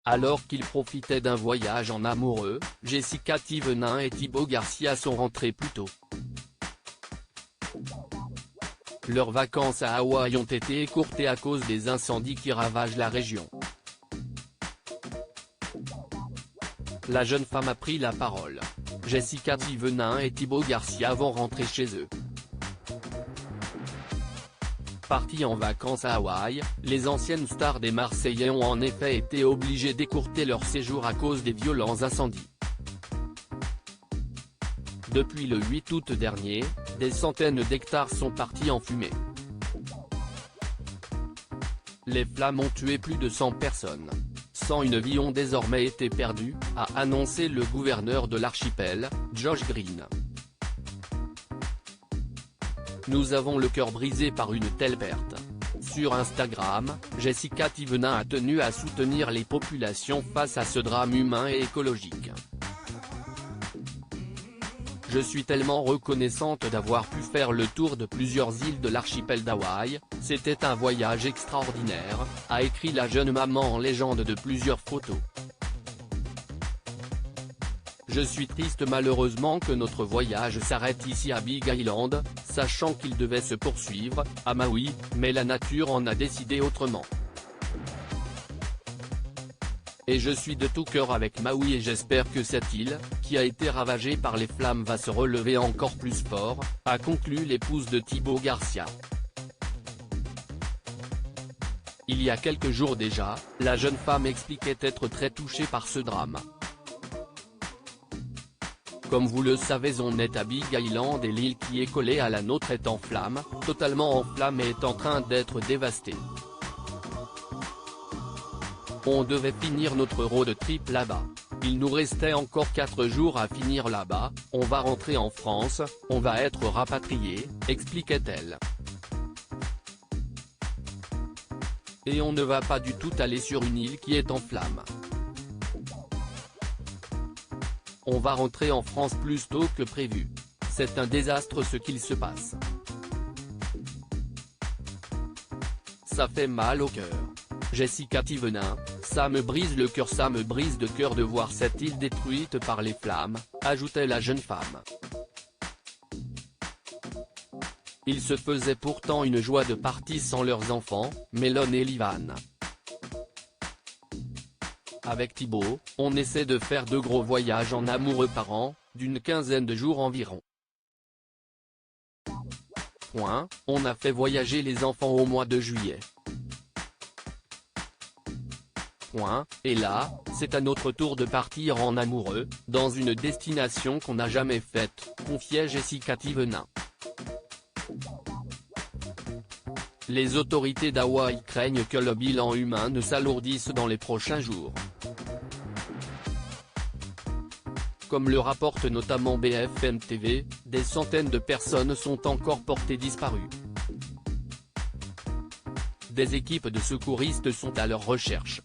Alors qu'ils profitaient d'un voyage en amoureux, Jessica Thivenin et Thibaut Garcia sont rentrés plus tôt. Leurs vacances à Hawaï ont été écourtées à cause des incendies qui ravagent la région. La jeune femme a pris la parole. Jessica Thivenin et Thibaut Garcia vont rentrer chez eux. Partis en vacances à Hawaï, les anciennes stars des Marseillais ont en effet été obligées d'écourter leur séjour à cause des violents incendies. Depuis le 8 août dernier, des centaines d'hectares sont partis en fumée. Les flammes ont tué plus de 100 personnes. 101 vies ont désormais été perdues, a annoncé le gouverneur de l'archipel, Josh Green. Nous avons le cœur brisé par une telle perte. Sur Instagram, Jessica Thivenin a tenu à soutenir les populations face à ce drame humain et écologique. Je suis tellement reconnaissante d'avoir pu faire le tour de plusieurs îles de l'archipel d'Hawaï, c'était un voyage extraordinaire, a écrit la jeune maman en légende de plusieurs photos. Je suis triste malheureusement que notre voyage s'arrête ici à Big Island, sachant qu'il devait se poursuivre, à Maui, mais la nature en a décidé autrement. Et je suis de tout cœur avec Maui et j'espère que cette île, qui a été ravagée par les flammes va se relever encore plus fort, a conclu l'épouse de Thibaut Garcia. Il y a quelques jours déjà, la jeune femme expliquait être très touchée par ce drame. Comme vous le savez, on est à Big Island et l'île qui est collée à la nôtre est en flammes, totalement en flammes et est en train d'être dévastée. On devait finir notre road trip là-bas. Il nous restait encore 4 jours à finir là-bas, on va rentrer en France, on va être rapatriés, expliquait-elle. Et on ne va pas du tout aller sur une île qui est en flammes. On va rentrer en France plus tôt que prévu. C'est un désastre ce qu'il se passe. Ça fait mal au cœur. Jessica Thivenin, ça me brise le cœur, ça me brise de cœur de voir cette île détruite par les flammes, ajoutait la jeune femme. Ils se faisaient pourtant une joie de partir sans leurs enfants, Mélone et Livan. Avec Thibaut, on essaie de faire de gros voyages en amoureux par an, d'une quinzaine de jours environ. On a fait voyager les enfants au mois de juillet. Et là, c'est à notre tour de partir en amoureux, dans une destination qu'on n'a jamais faite, confiait Jessica Thivenin. Les autorités d'Hawaï craignent que le bilan humain ne s'alourdisse dans les prochains jours. Comme le rapporte notamment BFM TV, des centaines de personnes sont encore portées disparues. Des équipes de secouristes sont à leur recherche.